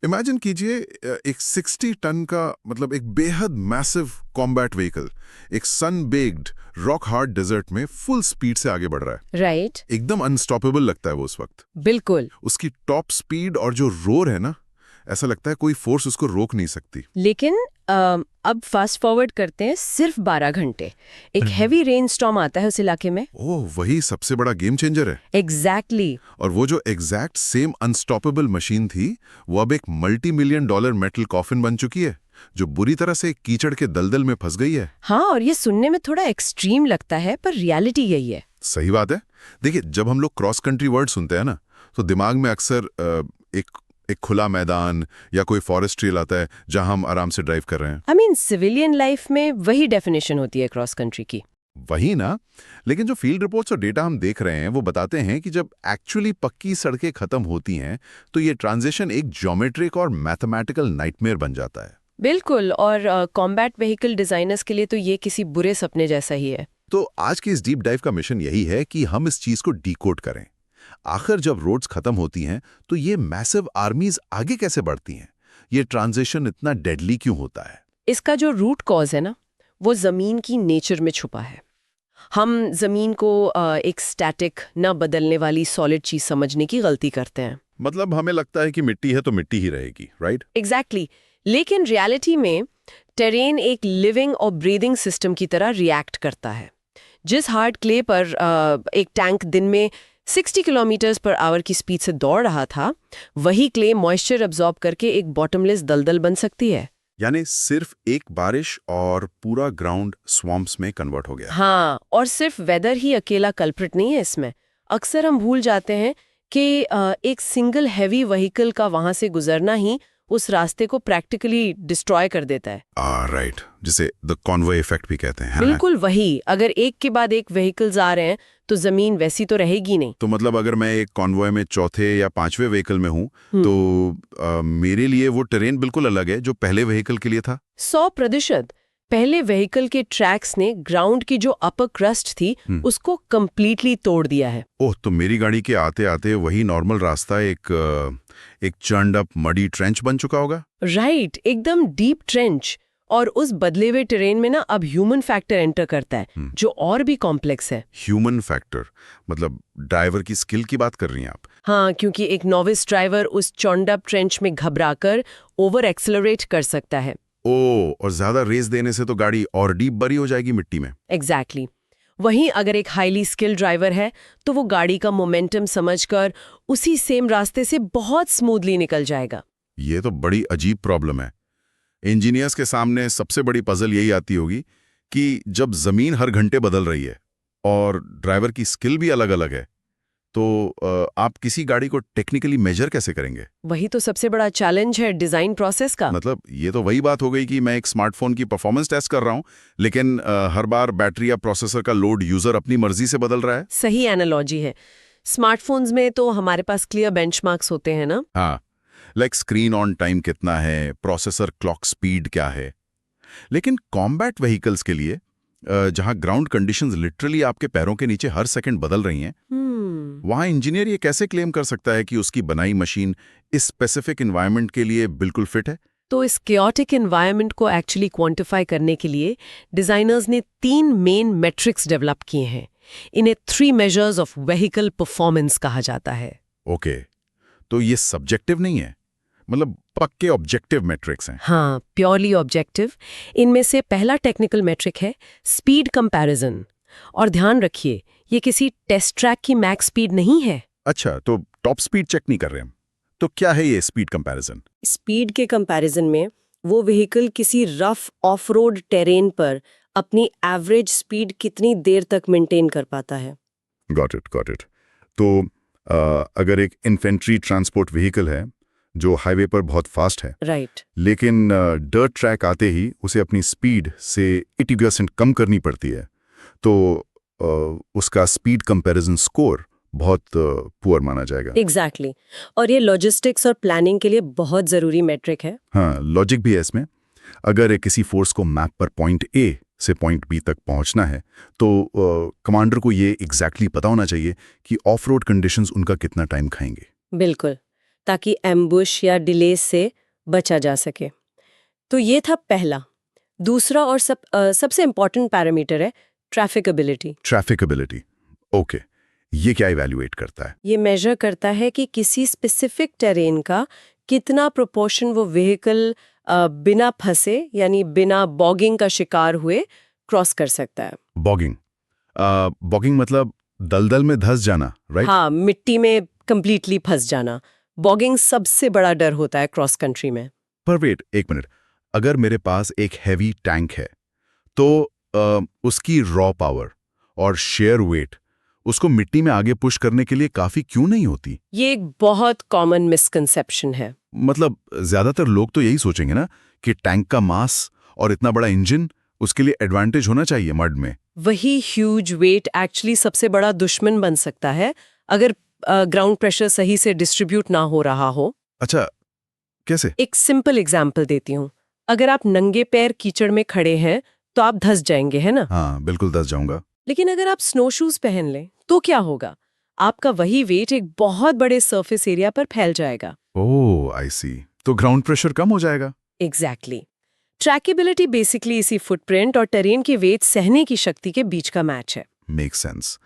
Imagine कीजिए एक 60 ton का मतलब एक बेहद मैसिव कॉम्बैट व्हीकल एक सन बेक्ड रॉक हार्ड डेजर्ट में फुल स्पीड से आगे बढ़ रहा है। राइट। एकदम अनस्टॉपेबल लगता है वो उस वक्त। बिल्कुल। उसकी टॉप स्पीड और जो रोर है ना, ऐसा लगता है कोई फोर्स उसको रोक नहीं सकती। लेकिन अब फास्ट फॉरवर्ड करते हैं सिर्फ 12 घंटे। एक हैवी रेन स्टॉर्म आता है उस इलाके में। ओह, वही सबसे बड़ा गेम चेंजर है। एग्जैक्टली। और वो जो एग्जैक्ट सेम अनस्टॉपेबल मशीन थी, वो अब एक $multi-million मेटल कॉफिन बन चुकी है, जो बुरी तरह से कीचड़ के दलदल में फंस गई है। हाँ, और ये सुनने में थोड़ा एक्सट्रीम लगता है, पर रियलिटी यही है। सही बात है। देखिए, जब हम लोग क्रॉस कंट्री वर्ड सुनते हैं ना, तो दिमाग में अक्सर एक खुला मैदान या कोई फॉरेस्ट ट्रेल आता है जहां हम आराम से ड्राइव कर रहे हैं। आई मीन सिविलियन लाइफ में वही डेफिनेशन होती है क्रॉस कंट्री की। वही ना। लेकिन जो फील्ड रिपोर्ट्स और डेटा हम देख रहे हैं वो बताते हैं कि जब एक्चुअली पक्की सड़कें खत्म होती हैं तो ये ट्रांजिशन एक ज्योमेट्रिक और मैथमेटिकल नाइटमेयर बन जाता है। बिल्कुल। और कॉम्बैट व्हीकल डिजाइनर्स के लिए तो ये किसी बुरे सपने जैसा ही है। तो आज की इस डीप डाइव का मिशन यही है कि हम इस चीज को डीकोड करें। आखिर जब रोड्स खत्म होती हैं तो ये मैसिव आर्मीज आगे कैसे बढ़ती हैं? ये ट्रांजिशन इतना डेडली क्यों होता है? इसका जो रूट कॉज है ना, वो जमीन की नेचर में छुपा है। हम जमीन को एक स्टैटिक न बदलने वाली सॉलिड चीज समझने की गलती करते हैं। मतलब हमें लगता है कि मिट्टी है तो मिट्टी ही रहेगी, राइट? एग्जैक्टली। लेकिन रियलिटी में टेरेन एक लिविंग और ब्रीदिंग सिस्टम की तरह रिएक्ट करता है। जिस हार्ड क्ले पर एक टैंक दिन में 60 किलोमीटर्स पर आवर की स्पीड से दौड़ रहा था, वही क्ले मॉइस्चर अब्जॉर्ब करके एक बॉटमलेस दलदल बन सकती है। यानी सिर्फ एक बारिश और पूरा ग्राउंड स्वॉम्प्स में कन्वर्ट हो गया। हाँ, और सिर्फ वेदर ही अकेला कल्प्रिट नहीं है इसमें। अक्सर हम भूल जाते हैं कि एक सिंगल हैवी व्हीकल का वहां से गुजरना ही उस रास्ते को प्रैक्टिकली डिस्ट्रॉय कर देता है। राइट, जिसे द कॉन्वॉय इफेक्ट भी कहते हैं। बिल्कुल वही। अगर एक के बाद एक व्हीकल्स आ रहे हैं तो जमीन वैसी तो रहेगी नहीं। तो मतलब अगर मैं एक कॉन्वॉय में चौथे या पांचवें व्हीकल में हूँ तो मेरे लिए वो टेरेन बिल्कुल अलग है जो पहले व्हीकल के लिए था। 100%। पहले व्हीकल के ट्रैक्स ने ग्राउंड की जो अपर क्रस्ट थी उसको कंप्लीटली तोड़ दिया है। ओह, तो मेरी गाड़ी के आते आते वही नॉर्मल रास्ता एक चर्न्ड अप मडी ट्रेंच बन चुका होगा। राइट, एकदम डीप ट्रेंच। और उस बदले हुए टेरेन में ना अब ह्यूमन फैक्टर एंटर करता है, जो और भी कॉम्प्लेक्स है। ह्यूमन फैक्टर मतलब ड्राइवर की स्किल की बात कर रही हैं आप? हाँ, क्योंकि एक नॉविस ड्राइवर उस चर्न्ड अप ट्रेंच में घबराकर ओवर एक्सेलरेट कर सकता है। और ज्यादा रेस देने से तो गाड़ी और डीप बरी हो जाएगी मिट्टी में। एग्जैक्टली। वहीं अगर एक हाईली स्किल्ड ड्राइवर है तो वो गाड़ी का मोमेंटम समझकर उसी सेम रास्ते से बहुत स्मूथली निकल जाएगा। ये तो बड़ी अजीब प्रॉब्लम है। इंजीनियर्स के सामने सबसे बड़ी पजल यही आती होगी कि जब जमीन हर घंटे बदल रही है और ड्राइवर की स्किल भी अलग अलग है, तो आप किसी गाड़ी को टेक्निकली मेजर कैसे करेंगे? वही तो सबसे बड़ा चैलेंज है डिजाइन प्रोसेस का। मतलब ये तो वही बात हो गई कि मैं एक स्मार्टफोन की परफॉर्मेंस टेस्ट कर रहा हूं, लेकिन हर बार बैटरी या प्रोसेसर का लोड यूजर अपनी मर्जी से बदल रहा है। सही एनालॉजी है। स्मार्टफोन्स में तो हमारे पास क्लियर बेंचमार्क्स होते हैं ना। हाँ, लाइक स्क्रीन ऑन टाइम कितना है, प्रोसेसर क्लॉक स्पीड क्या है। लेकिन कॉम्बैट व्हीकल्स के लिए जहां ग्राउंड कंडीशंस लिटरली आपके पैरों के नीचे हर सेकंड बदल रही हैं, वहां इंजीनियर ये कैसे क्लेम कर सकता है कि उसकी बनाई मशीन इस स्पेसिफिक एनवायरनमेंट के लिए बिल्कुल फिट है? तो इस केओटिक एनवायरनमेंट को एक्चुअली क्वांटिफाई करने के लिए डिजाइनर्स ने 3 मेन मेट्रिक्स डेवलप किए हैं। इन्हें 3 मेजर्स ऑफ व्हीकल परफॉर्मेंस कहा जाता है। ओके, तो ये सब्जेक्टिव नहीं है, मतलब पक्के ऑब्जेक्टिव मैट्रिक्स हैं। हाँ, प्योरली ऑब्जेक्टिव। इनमें से पहला टेक्निकल मैट्रिक है स्पीड कंपैरिजन। और ध्यान रखिए, ये किसी टेस्ट ट्रैक की मैक्स स्पीड नहीं है। अच्छा, तो टॉप स्पीड चेक नहीं कर रहे हम। तो क्या है ये स्पीड कंपैरिजन? स्पीड के कंपैरिजन में वो व्हीकल किसी रफ ऑफ रोड टेरेन पर अपनी एवरेज स्पीड कितनी देर तक मेंटेन कर पाता है। Got it. तो अगर एक इन्फेंट्री ट्रांसपोर्ट व्हीकल है जो हाईवे पर बहुत फास्ट है, राइट, लेकिन डर्ट ट्रैक आते ही उसे अपनी स्पीड से 80% कम करनी पड़ती है, तो उसका स्पीड कंपैरिजन स्कोर बहुत पुअर माना जाएगा। एग्जैक्टली। और ये लॉजिस्टिक्स और प्लानिंग के लिए बहुत जरूरी मैट्रिक है। हाँ, लॉजिक भी है इसमें। अगर किसी फोर्स को मैप पर पॉइंट ए से पॉइंट बी तक पहुंचना है तो कमांडर को ये एग्जैक्टली पता होना चाहिए कि ऑफ रोड कंडीशंस उनका कितना टाइम खाएंगे। बिल्कुल। ताकि एम्बुश या डिले से बचा जा सके। तो ये था पहला। दूसरा और सबसे इम्पॉर्टेंट पैरामीटर है ट्रैफिकेबिलिटी। ट्रैफिकेबिलिटी, ओके, ये क्या इवैल्यूएट करता है? ये मेजर करता है कि किसी स्पेसिफिक टेरेन का कितना प्रोपोर्शन वो व्हीकल बिना फंसे यानी बिना बॉगिंग का शिकार हुए क्रॉस कर सकता है। बॉगिंग, बॉगिंग मतलब दलदल में धंस जाना, राइट? हाँ, मिट्टी में कंप्लीटली फंस जाना। बॉगिंग सबसे बड़ा डर होता है क्रॉस कंट्री में। पर वेट, एक मिनट, अगर मेरे पास एक हैवी टैंक है तो उसकी रॉ पावर और शेयर वेट उसको मिट्टी में आगे पुश करने के लिए काफी क्यों नहीं होती? ये एक बहुत कॉमन मिसकंसेप्शन है। मतलब ज्यादातर लोग तो यही सोचेंगे ना कि टैंक का मास और इतना बड़ा इंजन उसके लिए एडवांटेज होना चाहिए मड में। वही ह्यूज वेट एक्चुअली सबसे बड़ा दुश्मन बन सकता है अगर ग्राउंड प्रेशर सही से डिस्ट्रीब्यूट ना हो रहा हो। अच्छा, कैसे? एक सिंपल एग्जाम्पल देती हूँ। अगर आप नंगे पैर कीचड़ में खड़े हैं तो आप धंस जाएंगे, है ना? हाँ, बिल्कुल धंस जाऊंगा। लेकिन अगर आप स्नो शूज पहन लें तो क्या होगा? आपका वही वेट एक बहुत बड़े सरफेस एरिया पर फैल जाएगा। ओह, आई सी। तो ग्राउंड प्रेशर कम हो जाएगा। एग्जैक्टली। ट्रैकेबिलिटी बेसिकली इसी फुटप्रिंट और टेरेन के वेट सहने की शक्ति के बीच का मैच है। Make sense.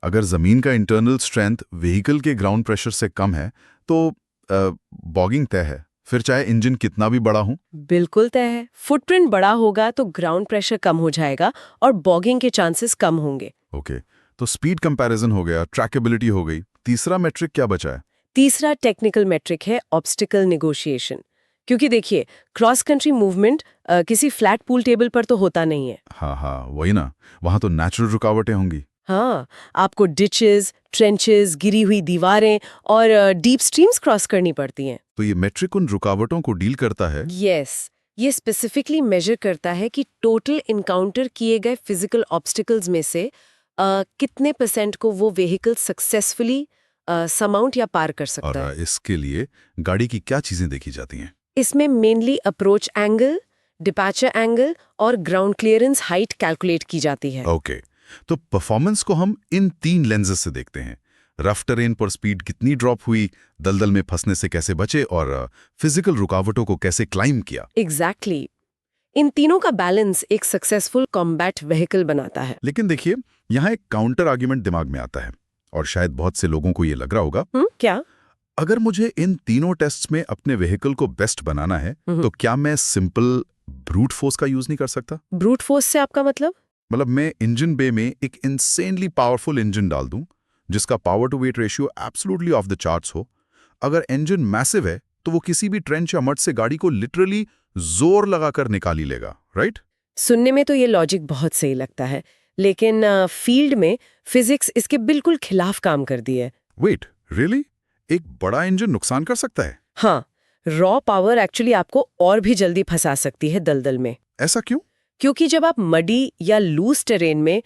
अगर जमीन का इंटरनल स्ट्रेंथ व्हीकल के ग्राउंड प्रेशर से कम है तो बॉगिंग तय है, फिर चाहे इंजन कितना भी बड़ा हो। बिल्कुल तय है। फुटप्रिंट बड़ा होगा तो ग्राउंड प्रेशर कम हो जाएगा और बॉगिंग के चांसेस कम होंगे। ओके, तो स्पीड कंपैरिजन हो गया, ट्रैकेबिलिटी हो गई, तीसरा मेट्रिक क्या बचा है? तीसरा टेक्निकल मेट्रिक है ऑब्स्टिकल नेगोशिएशन। क्योंकि देखिए, क्रॉस कंट्री मूवमेंट किसी फ्लैट पूल टेबल पर तो होता नहीं है। हाँ, वही ना, वहां तो नेचुरल रुकावटें होंगी। हाँ, आपको डिचेस, ट्रेंचेस, गिरी हुई दीवारें और डीप स्ट्रीम्स क्रॉस करनी पड़ती हैं। तो ये मेट्रिक उन रुकावटों को डील करता है। यस, ये स्पेसिफिकली मेजर करता है कि टोटल इनकाउंटर किए गए फिजिकल ऑब्स्टिकल्स में से कितने % को वो व्हीकल सक्सेसफुली समाउंट या पार कर सकता और है। इसके लिए गाड़ी की क्या चीजें देखी जाती हैं? इसमें मेनली अप्रोच एंगल, डिपैचर एंगल और ग्राउंड क्लियरेंस हाइट कैलकुलेट की जाती है। ओके, तो परफॉर्मेंस को हम इन 3 लेंसेज से देखते हैं। रफ टेरेन पर स्पीड कितनी ड्रॉप हुई, दलदल में फंसने से कैसे बचे और फिजिकल रुकावटों को कैसे क्लाइम किया। एग्जैक्टली। इन तीनों का बैलेंस एक सक्सेसफुल कॉम्बैट व्हीकल बनाता है। लेकिन देखिए, यहाँ एक काउंटर आर्ग्यूमेंट दिमाग में आता है और शायद बहुत से लोगों को ये लग रहा होगा, क्या? अगर मुझे इन तीनों टेस्ट्स में अपने व्हीकल को बेस्ट बनाना है तो क्या मैं सिंपल ब्रूट फोर्स का यूज नहीं कर सकता? ब्रूट फोर्स से आपका मतलब? मतलब मैं इंजन बे में एक इंसेनली पावरफुल इंजन डाल दूं जिसका power to weight ratio absolutely off the charts हो। अगर इंजन मैसिव है तो वो किसी भी ट्रेंच या मड से गाड़ी को लिटरली जोर लगाकर निकाल ही लेगा, राइट? सुनने में तो ये लॉजिक बहुत सही लगता है, लेकिन फील्ड में फिजिक्स इसके बिल्कुल खिलाफ काम कर दी है। Wait, really? एक बड़ा इंजन नुकसान कर सकता है? हाँ, रॉ पावर एक्चुअली आपको और भी जल्दी फंसा सकती है दलदल में। ऐसा क्यों? क्योंकि जब आप मडी या लूज टेरेन में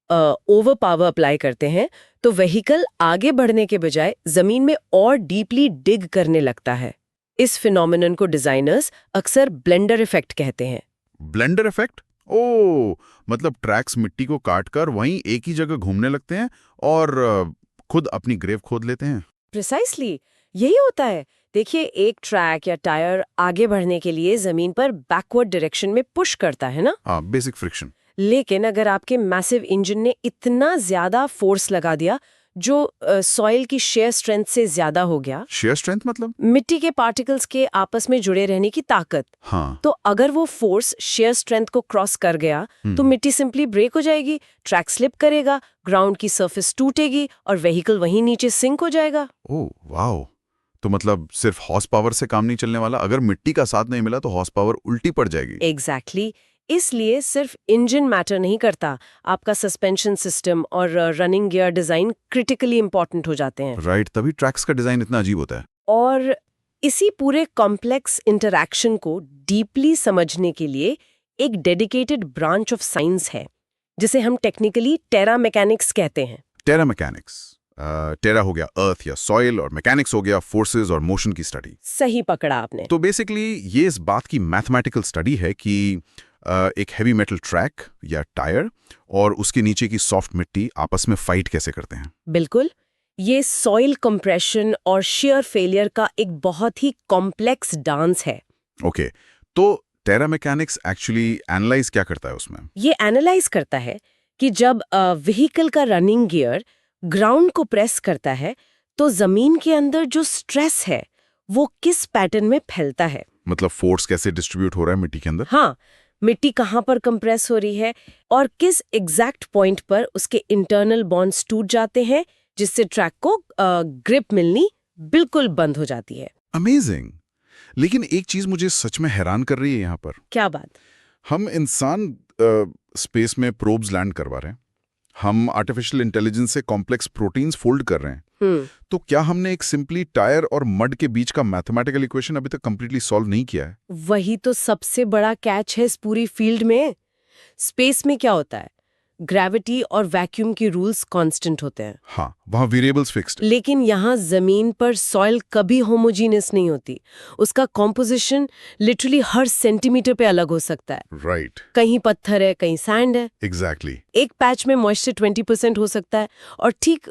ओवर पावर अप्लाई करते हैं तो व्हीकल आगे बढ़ने के बजाय जमीन में और डीपली डिग करने लगता है। इस फिनोमिनन को डिजाइनर्स अक्सर ब्लेंडर इफेक्ट कहते हैं। Blender effect? ओह, मतलब ट्रैक्स मिट्टी को काटकर वहीं एक ही जगह घूमने लगते हैं और खुद अपनी ग्रेव खोद लेते हैं। प्रिसाइसली यही होता है। देखिए, एक ट्रैक या टायर आगे बढ़ने के लिए जमीन पर बैकवर्ड डायरेक्शन में पुश करता है ना? हाँ, बेसिक फ्रिक्शन। लेकिन अगर आपके मैसिव इंजन ने इतना ज्यादा फोर्स लगा दिया जो सॉइल की शेयर स्ट्रेंथ से ज्यादा हो गया, शेयर स्ट्रेंथ मतलब? मिट्टी के पार्टिकल्स के आपस में जुड़े रहने की ताकत, हाँ, तो अगर वो फोर्स शेयर स्ट्रेंथ को क्रॉस कर गया तो मिट्टी सिंपली ब्रेक हो जाएगी, ट्रैक स्लिप करेगा, ग्राउंड की सरफेस टूटेगी और व्हीकल वहीं नीचे सिंक हो जाएगा। ओह वाओ, तो मतलब सिर्फ हॉर्स पावर से काम नहीं चलने वाला, अगर मिट्टी का साथ नहीं मिला तो हॉर्स पावर उल्टी पड़ जाएगी। एग्जैक्टली। इसलिए सिर्फ इंजन मैटर नहीं करता, आपका सस्पेंशन सिस्टम और running gear design critically important हो जाते हैं। राइट, तभी ट्रैक्स का डिजाइन इतना अजीब होता है। और इसी पूरे कॉम्प्लेक्स इंटरैक्शन को डीपली समझने के लिए एक डेडिकेटेड ब्रांच ऑफ साइंस है जिसे हम टेक्निकली टेरा मैकेनिक्स कहते हैं। टेरा मैकेनिक्स, टेरा हो गया अर्थ या सॉइल और मैकेनिक्स हो गया फोर्सेस और मोशन की स्टडी। सही पकड़ा आपने। तो बेसिकली ये इस बात की मैथमेटिकल स्टडी है कि एक हैवी मेटल ट्रैक या टायर और उसके नीचे की सॉफ्ट मिट्टी आपस में फाइट कैसे करते हैं। बिल्कुल, ये सॉइल कंप्रेशन और shear फेलियर का एक बहुत ही कॉम्प्लेक्स डांस है। ओके, तो टेरा मैकेनिक्स एक्चुअली एनालाइज क्या करता है उसमें? ये एनालाइज करता है कि जब व्हीकल का रनिंग गियर ग्राउंड को प्रेस करता है तो जमीन के अंदर जो स्ट्रेस है वो किस पैटर्न में फैलता है। मतलब फोर्स कैसे डिस्ट्रीब्यूट हो रहा है मिट्टी के अंदर? हाँ, मिट्टी कहाँ पर कंप्रेस हो रही है और किस एग्जैक्ट पॉइंट पर उसके इंटरनल बॉन्ड्स टूट जाते हैं जिससे ट्रैक को ग्रिप मिलनी बिल्कुल बंद हो जाती है। अमेजिंग। लेकिन एक चीज मुझे सच में हैरान कर रही है यहाँ पर। क्या बात? हम इंसान स्पेस में प्रोब्स लैंड करवा रहे हैं, हम आर्टिफिशियल इंटेलिजेंस से कॉम्प्लेक्स प्रोटीन्स फोल्ड कर रहे हैं, तो क्या हमने एक सिंपली टायर और मड के बीच का मैथमेटिकल इक्वेशन अभी तक कंप्लीटली सॉल्व नहीं किया है? वही तो सबसे बड़ा कैच है इस पूरी फील्ड में। स्पेस में क्या होता है, ग्रेविटी और वैक्यूम की रूल्स कांस्टेंट होते हैं। हाँ, वहाँ वेरिएबल्स फिक्स्ड। लेकिन यहाँ जमीन पर सॉइल कभी होमोजीनियस नहीं होती। उसका कॉम्पोजिशन लिटरली हर सेंटीमीटर पे अलग हो सकता है। राइट, कहीं पत्थर है, कहीं सैंड है। एग्जैक्टली। एक पैच में मॉइस्चर 20% हो सकता है और ठीक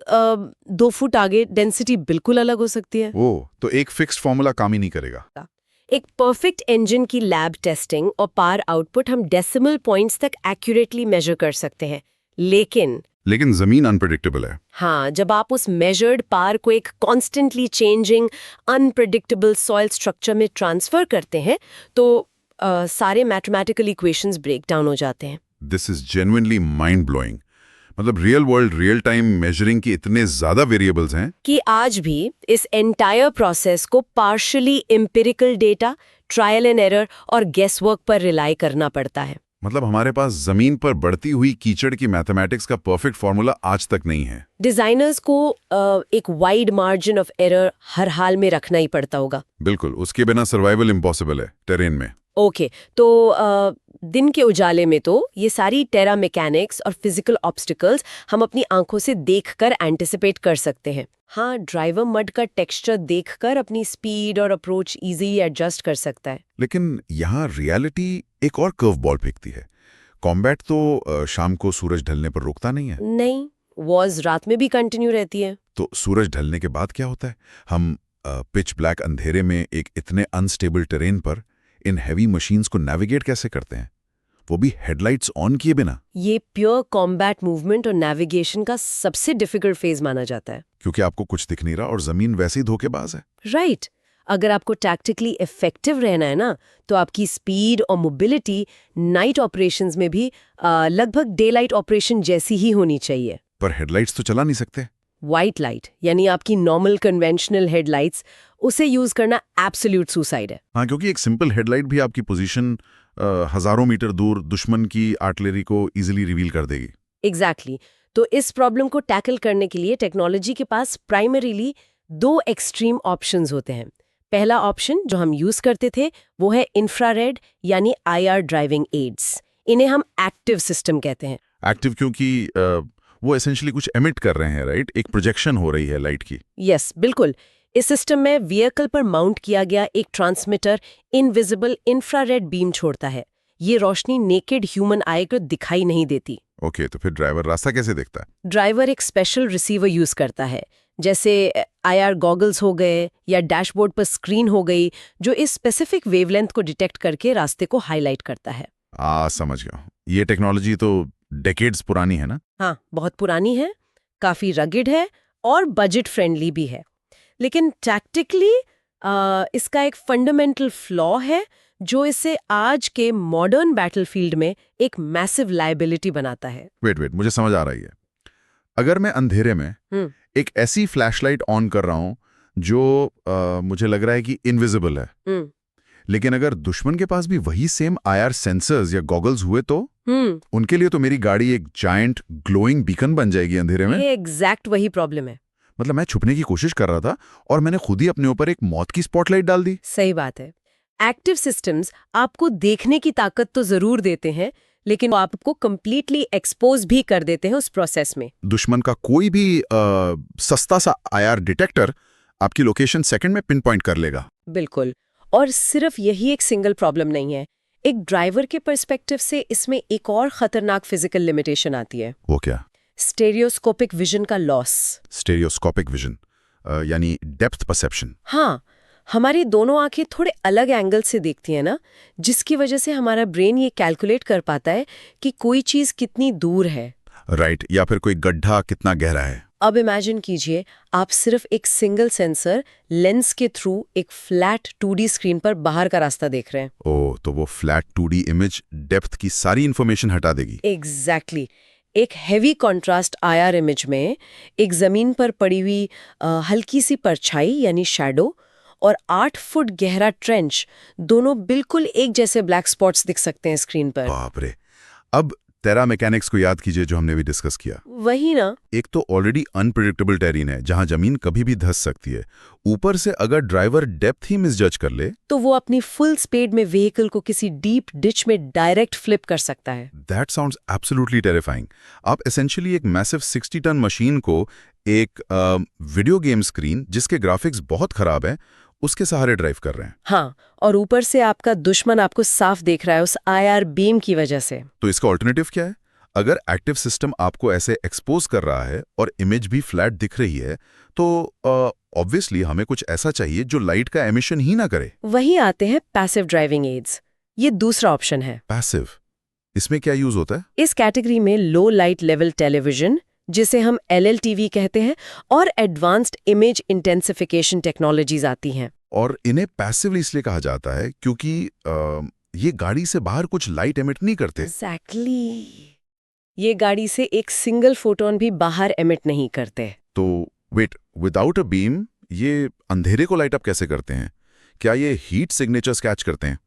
2 फुट आगे डेंसिटी बिल्कुल अलग हो सकती है। वो तो एक फिक्स्ड फॉर्मूला काम ही नहीं करेगा। एक परफेक्ट इंजन की लैब टेस्टिंग और पावर आउटपुट हम डेसिमल पॉइंट्स तक एक्यूरेटली मेजर कर सकते हैं, लेकिन जमीन अनप्रेडिक्टेबल है। हाँ, जब आप उस मेजर्ड पावर को एक constantly changing unpredictable soil structure में ट्रांसफर करते हैं तो सारे मैथमेटिकल इक्वेशंस ब्रेक डाउन हो जाते हैं। This is genuinely mind blowing. मतलब real world real time measuring की इतने ज्यादा वेरिएबल्स हैं कि आज भी इस एंटायर प्रोसेस को partially empirical data, trial and error और गेस वर्क पर रिलाई करना पड़ता है। मतलब हमारे पास जमीन पर बढ़ती हुई कीचड़ की मैथमेटिक्स का परफेक्ट फॉर्मूला आज तक नहीं है। डिजाइनर्स को एक वाइड मार्जिन ऑफ एरर हर हाल में रखना ही पड़ता होगा। बिल्कुल, उसके बिना सर्वाइवल इम्पॉसिबल है टेरेन में। ओके, तो दिन के उजाले में तो ये सारी टेरा मैकेनिक्स और फिजिकल ऑब्स्टिकल्स हम अपनी आंखों से देखकर एंटिसिपेट कर सकते हैं। हाँ, ड्राइवर मड का टेक्सचर देखकर अपनी स्पीड और अप्रोच इजीली एडजस्ट कर सकता है। लेकिन यहाँ रियलिटी एक और कर्व बॉल फेंकती है। कॉम्बैट तो शाम को सूरज ढलने पर रुकता नहीं है। नहीं, वॉर्स रात में भी कंटिन्यू रहती है। तो सूरज ढलने के बाद क्या होता है? हम पिच ब्लैक अंधेरे में एक इतने अनस्टेबल टेरेन पर इन हैवी मशीन्स को नेविगेट कैसे करते हैं, वो भी हेडलाइट्स ऑन किए बिना? ये प्योर कॉम्बैट मूवमेंट और नेविगेशन का सबसे डिफिकल्ट फेज माना जाता है। क्योंकि आपको कुछ दिख नहीं रहा और जमीन वैसे ही धोखेबाज है। राइट। अगर आपको टैक्टिकली इफेक्टिव रहना है ना, तो आपकी स्पीड और मोबिलिटी नाइट ऑपरेशंस में भी लगभग डे लाइट ऑपरेशन जैसी ही होनी चाहिए। पर हेडलाइट्स तो चला नहीं सकते। वाइट लाइट यानी आपकी नॉर्मल कन्वेंशनल हेडलाइट्स, उसे यूज करना एब्सोल्यूट सुसाइड है। हाँ, क्योंकि एक सिंपल हेडलाइट भी आपकी पोजीशन हजारों मीटर दूर दुश्मन की आर्टिलरी को इजीली रिवील कर देगी। एग्जैक्टली। तो इस प्रॉब्लम को टैकल करने के लिए टेक्नोलॉजी के पास प्राइमरीली 2 एक्सट्रीम ऑप्शंस होते हैं। पहला ऑप्शन जो हम यूज करते थे वो है इंफ्रारेड यानी IR ड्राइविंग एड्स। इन्हें हम एक्टिव सिस्टम कहते हैं। एक्टिव क्योंकि वो एसेंशियली कुछ एमिट कर रहे हैं, राइट? एक प्रोजेक्शन हो रही है लाइट की। यस, बिल्कुल। इस सिस्टम में व्हीकल पर माउंट किया गया एक ट्रांसमीटर इनविजिबल इंफ्रारेड बीम छोड़ता है। ये रोशनी नेकेड ह्यूमन आई को दिखाई नहीं देती। ओके, तो फिर ड्राइवर रास्ता कैसे देखता है? ड्राइवर एक स्पेशल रिसीवर यूज करता है, जैसे IR गॉगल्स हो गए या डैशबोर्ड पर स्क्रीन हो गई, जो इस स्पेसिफिक वेवलेंथ को डिटेक्ट करके रास्ते को हाईलाइट करता है। समझ गया। ये टेक्नोलॉजी तो डेकेड्स पुरानी है ना? हाँ, बहुत पुरानी है, काफी रगिड है और बजट फ्रेंडली भी है। लेकिन टैक्टिकली इसका एक फंडामेंटल फ्लॉ है जो इसे आज के मॉडर्न बैटलफील्ड में एक मैसिव लायबिलिटी बनाता है। वेट, मुझे समझ आ रही है। अगर मैं अंधेरे में एक ऐसी फ्लैशलाइट ऑन कर रहा हूं जो मुझे लग रहा है कि इनविजिबल है, लेकिन अगर दुश्मन के पास भी वही सेम IR सेंसर्स या गॉगल्स हुए तो उनके लिए तो मेरी गाड़ी एक जायंट ग्लोइंग बीकन बन जाएगी अंधेरे में। ये एग्जैक्ट वही प्रॉब्लम है। मतलब मैं छुपने की कोशिश कर रहा था और मैंने खुद ही अपने ऊपर एक मौत की स्पॉटलाइट डाल दी। सही बात है। एक्टिव सिस्टम्स आपको देखने की ताकत तो जरूर देते हैं, लेकिन वो आपको कंप्लीटली एक्सपोज भी कर देते हैं उस प्रोसेस में। दुश्मन का कोई भी सस्ता सा IR डिटेक्टर आपकी लोकेशन सेकंड में पिन पॉइंट कर लेगा। बिल्कुल। और सिर्फ यही एक सिंगल प्रॉब्लम नहीं है। एक ड्राइवर के पर्सपेक्टिव से इसमें एक और खतरनाक फिजिकल लिमिटेशन आती है। वो क्या? स्टेरियोस्कोपिक विजन का लॉस। स्टेरियोस्कोपिक विजन यानी डेप्थ परसेप्शन। हाँ, हमारी दोनों आंखें थोड़े अलग एंगल से देखती हैं ना, जिसकी वजह से हमारा ब्रेन ये कैलकुलेट कर पाता है कि कोई चीज़ कितनी दूर है। राइट, या फिर कोई गड्ढा कितना गहरा है। अब इमेजिन कीजिए, आप सिर्फ एक सिंगल सेंसर लेंस के थ्रू एक फ्लैट 2D स्क्रीन पर बाहर का रास्ता देख रहे हैं। ओह, तो वो फ्लैट 2D इमेज डेप्थ की सारी इंफॉर्मेशन हटा देगी। एग्जैक्टली एक हैवी कॉन्ट्रास्ट IR इमेज में एक जमीन पर पड़ी हुई हल्की सी परछाई यानी शैडो और 8 फुट गहरा ट्रेंच, दोनों बिल्कुल एक जैसे ब्लैक स्पॉट्स दिख सकते हैं स्क्रीन पर। बाप रे। अब टेरा मैकेनिक्स को याद कीजिए जो हमने भी डिस्कस किया। वही ना। एक तो ऑलरेडी अनप्रेडिक्टेबल टेरेन है जहां जमीन कभी भी धंस सकती है, ऊपर से अगर ड्राइवर डेप्थ ही मिसजज कर ले तो वो अपनी फुल स्पीड में व्हीकल को किसी डीप डिच में डायरेक्ट फ्लिप कर सकता है। That sounds absolutely terrifying. आप एसेंशियली एक मैसिव 60 टन मशीन को एक वीडियो गेम स्क्रीन जिसके ग्राफिक्स बहुत खराब है उसके सहारे ड्राइव कर रहे हैं। हाँ, और ऊपर से आपका दुश्मन आपको साफ देख रहा है उस IR बीम की वजह से। तो इसका ऑल्टरनेटिव क्या है? अगर एक्टिव सिस्टम आपको ऐसे एक्सपोज कर रहा है और इमेज भी फ्लैट दिख रही है तो ऑब्वियसली हमें कुछ ऐसा चाहिए जो लाइट का एमिशन ही ना करे। वही आते हैं पैसिव ड्राइविंग एड्स। ये दूसरा ऑप्शन है। पैसिव, इसमें क्या यूज होता है? इस कैटेगरी में लो लाइट लेवल टेलीविजन, जिसे हम LLTV कहते हैं, और एडवांस्ड इमेज इंटेंसिफिकेशन टेक्नोलॉजीज आती हैं। और इन्हें पैसिव इसलिए कहा जाता है क्योंकि ये गाड़ी से बाहर कुछ लाइट एमिट नहीं करते। एग्जैक्टली ये गाड़ी से एक सिंगल फोटोन भी बाहर एमिट नहीं करते। तो वेट, विदाउट अ बीम ये अंधेरे को लाइट अप कैसे करते हैं? क्या ये हीट सिग्नेचर्स कैच करते हैं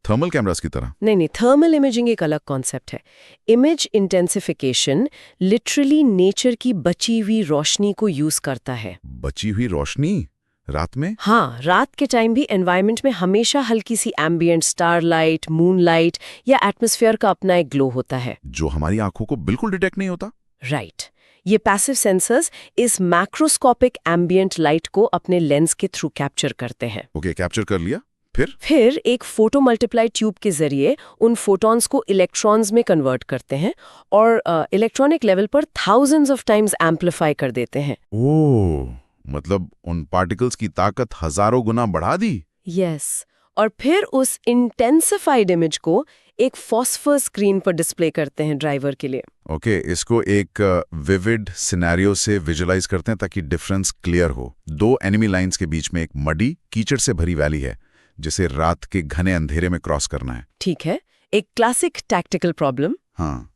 थर्मल कैमरास की तरह? नहीं, थर्मल इमेजिंग एक अलग कॉन्सेप्ट है। इमेज इंटेंसिफिकेशन लिटरली नेचर की बची हुई रोशनी को यूज करता है। बची हुई रोशनी रात में? हाँ, रात के टाइम भी एनवायरनमेंट में हमेशा हल्की सी एम्बियंट स्टारलाइट, मूनलाइट या एटमॉस्फेयर का अपना एक ग्लो होता है जो हमारी आंखों को बिल्कुल डिटेक्ट नहीं होता। राइट। ये पैसिव सेंसर्स इस मैक्रोस्कोपिक एम्बियंट लाइट को अपने लेंस के थ्रू कैप्चर करते हैं। ओके, कैप्चर कर लिया। फिर एक फोटो मल्टीप्लाई ट्यूब के जरिए उन फोटॉन्स को इलेक्ट्रॉन्स में कन्वर्ट करते हैं और इलेक्ट्रॉनिक लेवल पर थाउजेंड्स ऑफ टाइम्स एम्पलीफाई कर देते हैं। ओह, मतलब उन पार्टिकल्स की ताकत हजारों गुना बढ़ा दी। यस, और फिर उस इंटेंसिफाइड इमेज को एक फॉस्फर स्क्रीन पर डिस्प्ले करते हैं ड्राइवर के लिए। ओके, इसको एक विविड सिनेरियो से विजुलाइज करते हैं ताकि डिफरेंस क्लियर हो। 2 एनिमी लाइंस के बीच में एक मडी कीचड़ से भरी वैली है जिसे रात के घने अंधेरे में क्रॉस करना है। ठीक है, एक क्लासिक टैक्टिकल प्रॉब्लम। हाँ,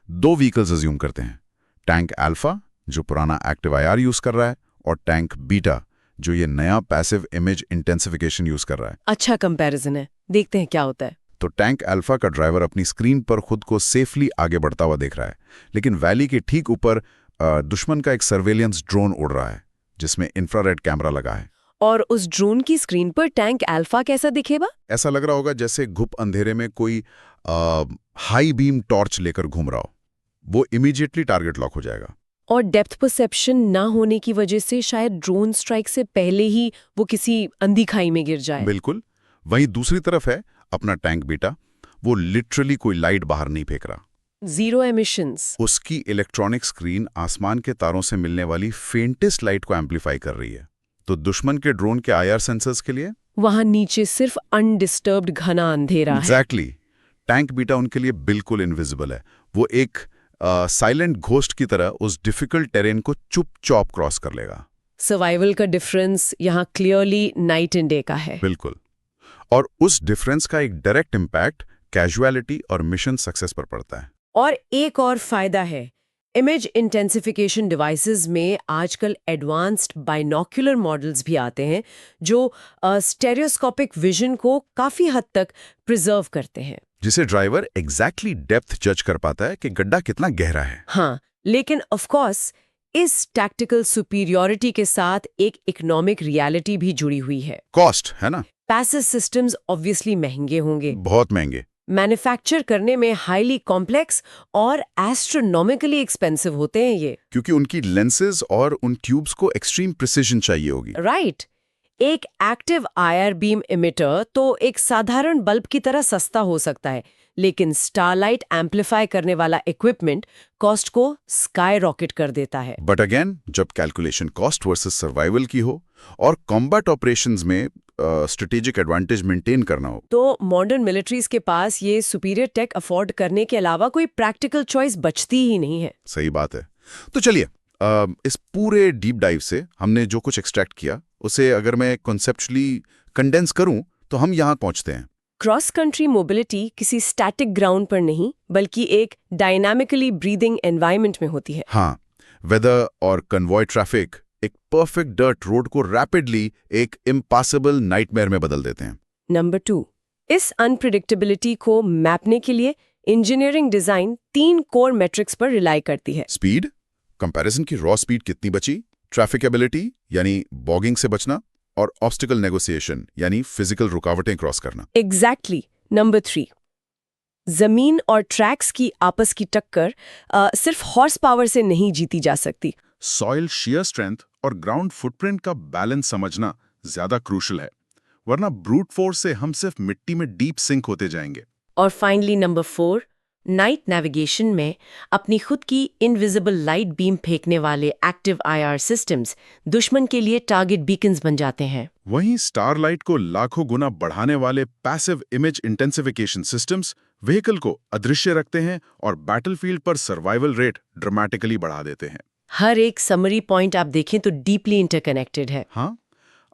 2 व्हीकल्स अज्यूम करते हैं, टैंक अल्फा जो पुराना एक्टिव IR यूज कर रहा है और टैंक बीटा जो ये नया पैसिव इमेज इंटेंसिफिकेशन यूज कर रहा है। अच्छा कंपैरिजन है, देखते हैं क्या होता है। तो टैंक अल्फा का ड्राइवर अपनी स्क्रीन पर खुद को सेफली आगे बढ़ता हुआ देख रहा है, लेकिन वैली के ठीक ऊपर दुश्मन का एक सर्वेलियंस ड्रोन उड़ रहा है जिसमें इंफ्रारेड कैमरा लगा है। और उस ड्रोन की स्क्रीन पर टैंक अल्फा कैसा दिखेगा? ऐसा लग रहा होगा जैसे घुप अंधेरे में कोई हाई बीम टॉर्च लेकर घूम रहा हो। वो इमीडिएटली टारगेट लॉक हो जाएगा। और डेप्थ परसेप्शन ना होने की वजह से शायद ड्रोन स्ट्राइक से पहले ही वो किसी अंधी खाई में गिर जाए। बिल्कुल। वहीं दूसरी तरफ है अपना टैंक बीटा, वो लिटरली कोई लाइट बाहर नहीं फेंक रहा। Zero emissions. उसकी इलेक्ट्रॉनिक स्क्रीन आसमान के तारों से मिलने वाली फेंटेस्ट लाइट को एम्पलीफाई कर रही है। तो दुश्मन के ड्रोन के IR सेंसर्स के लिए वहां नीचे सिर्फ अनडिस्टर्ब्ड घना अंधेरा है। एग्जैक्टली। टैंक बीटा उनके लिए बिल्कुल इनविजिबल है। वो एक साइलेंट घोस्ट की तरह उस डिफिकल्ट टेरेन को चुपचाप क्रॉस कर लेगा। सर्वाइवल का डिफरेंस यहाँ क्लियरली नाइट एंड डे का है। बिल्कुल। और उस डिफरेंस का एक डायरेक्ट इम्पैक्ट कैजुअलिटी और मिशन सक्सेस पर पड़ता है। और एक और फायदा है, इमेज इंटेंसिफिकेशन डिवाइसेस में आजकल एडवांस्ड बाइनोक्यूलर मॉडल्स भी आते हैं जो स्टेरियोस्कोपिक विजन को काफी हद तक प्रिजर्व करते हैं, जिसे ड्राइवर एग्जैक्टली डेप्थ जज कर पाता है कि गड्ढा कितना गहरा है। हाँ, लेकिन ऑफ कोर्स इस टैक्टिकल सुपीरियरिटी के साथ एक इकोनॉमिक रियलिटी भी जुड़ी हुई है। कॉस्ट है ना। पैसिव सिस्टम्स ऑब्वियसली महंगे होंगे, बहुत महंगे। मैन्युफैक्चर करने में हाईली कॉम्प्लेक्स और एस्ट्रोनॉमिकली एक्सपेंसिव होते हैं ये, क्योंकि उनकी लेंसेज और उन ट्यूब्स को एक्सट्रीम प्रिसिजन चाहिए होगी। राइट। एक एक्टिव आईआर बीम इमिटर तो एक साधारण बल्ब की तरह सस्ता हो सकता है, लेकिन स्टारलाइट एम्पलीफाई करने वाला इक्विपमेंट कॉस्ट को स्काई रॉकेट कर देता है। बट अगेन, जब कैलकुलेशन कॉस्ट वर्सेस सर्वाइवल की हो और कॉम्बैट ऑपरेशंस में स्ट्रेटेजिक एडवांटेज मेंटेन करना हो, तो मॉडर्न मिलिट्रीज के पास ये सुपीरियर टेक अफोर्ड करने के अलावा कोई प्रैक्टिकल चॉइस बचती ही नहीं है। सही बात है। तो चलिए, इस पूरे डीप डाइव से हमने जो कुछ एक्सट्रैक्ट किया उसे अगर मैं कॉन्सेप्चुअली कंडेंस करूं तो हम यहां पहुंचते हैं। क्रॉस कंट्री मोबिलिटी किसी स्टैटिक ग्राउंड पर नहीं, बल्कि एक डायनामिकली ब्रीदिंग एनवायरनमेंट में होती है। हाँ, वेदर और कन्वॉय ट्रैफिक एक परफेक्ट डर्ट रोड को रैपिडली एक इम्पॉसिबल नाइटमेयर में बदल देते हैं। नंबर 2, इस अनप्रिडिक्टेबिलिटी को मैपने के लिए इंजीनियरिंग डिजाइन 3 कोर मैट्रिक्स पर रिलाई करती है। स्पीड, कंपैरिजन की रॉ स्पीड कितनी बची, ट्रैफिकेबिलिटी यानी बॉगिंग से बचना, और ऑब्स्टिकल नेगोशिएशन यानी फिजिकल रुकावटें क्रॉस करना। एग्जैक्टली। नंबर 3, जमीन और ट्रैक्स की आपस की टक्कर सिर्फ हॉर्स पावर से नहीं जीती जा सकती। सॉइल शियर स्ट्रेंथ और ग्राउंड फुटप्रिंट का बैलेंस समझना ज्यादा क्रूशल है, वरना ब्रूट फोर्स से हम सिर्फ मिट्टी में डीप सिंक होते जाएंगे। और फाइनली नंबर 4, नाइट नेविगेशन में अपनी खुद की इनविजिबल लाइट बीम फेंकने वाले एक्टिव आईआर सिस्टम्स दुश्मन के लिए टारगेट बीकन्स बन जाते हैं। वहीं स्टारलाइट को लाखों गुना बढ़ाने वाले passive image intensification systems vehicle को अदृश्य रखते हैं और बैटलफील्ड पर सर्वाइवल रेट ड्रामेटिकली बढ़ा देते हैं। हर एक समरी पॉइंट आप देखें तो डीपली इंटरकनेक्टेड है। हाँ,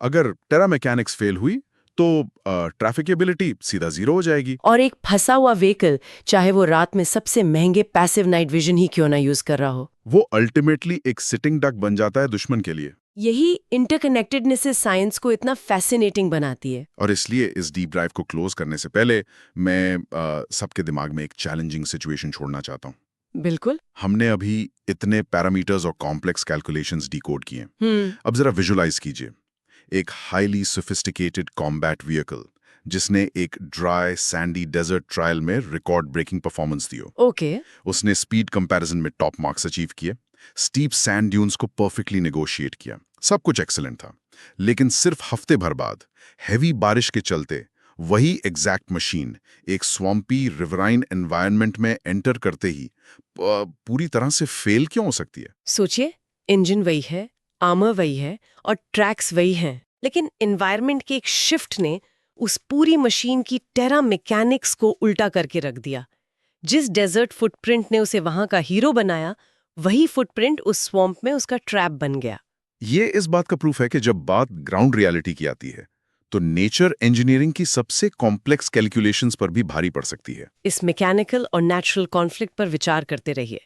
अगर टेरा मैकेनिक्स फेल हुई तो ट्रैफिकेबिलिटी सीधा जीरो हो जाएगी। और एक फंसा हुआ व्हीकल, चाहे वो रात में सबसे महंगे पैसिव नाइट विजन ही क्यों ना यूज कर रहा हो, वो अल्टीमेटली एक सिटिंग डक बन जाता है दुश्मन के लिए। यही इंटरकनेक्टेडनेस साइंस को इतना फैसिनेटिंग बनाती है। और इसलिए इस डीप ड्राइव को क्लोज करने से पहले मैं सबके दिमाग में एक चैलेंजिंग सिचुएशन छोड़ना चाहता हूँ। बिल्कुल। हमने अभी इतने पैरामीटर्स और कॉम्प्लेक्स कैलकुलेशंस डिकोड किए। अब जरा विजुलाइज कीजिए एक हाईली सोफिस्टिकेटेड कॉम्बैट व्हीकल जिसने एक ड्राई सैंडी डेजर्ट ट्रायल में रिकॉर्ड ब्रेकिंग परफॉर्मेंस दी हो। ओके। उसने स्पीड कंपैरिजन में टॉप मार्क्स अचीव किए, स्टीप सैंड ड्यून्स को परफेक्टली नेगोशिएट किया, सब कुछ एक्सीलेंट था। लेकिन सिर्फ हफ्ते भर बाद हैवी बारिश के चलते वही एग्जैक्ट मशीन एक स्वम्पी रिवराइन एनवायरनमेंट में एंटर करते ही पूरी तरह से फेल क्यों हो सकती है? सोचिए, इंजन वही है, आर्मर वही है और ट्रैक्स वही हैं, लेकिन एनवायरनमेंट के एक शिफ्ट ने उस पूरी मशीन की टेरा मैकेनिक्स को उल्टा करके रख दिया। जिस डेजर्ट फुटप्रिंट ने उसे वहां का हीरो बनाया, वही फुटप्रिंट उस स्वैम्प में उसका ट्रैप बन गया। ये इस बात का प्रूफ है कि जब बात ग्राउंड रियलिटी की आती है तो नेचर इंजीनियरिंग की सबसे कॉम्प्लेक्स कैलकुलेशंस पर भी भारी पड़ सकती है। इस मैकेनिकल और नेचुरल कॉन्फ्लिक्ट पर विचार करते रहिए।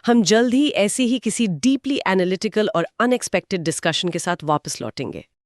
हम जल्द ही ऐसी ही किसी डीपली एनालिटिकल और अनएक्सपेक्टेड डिस्कशन के साथ वापस लौटेंगे।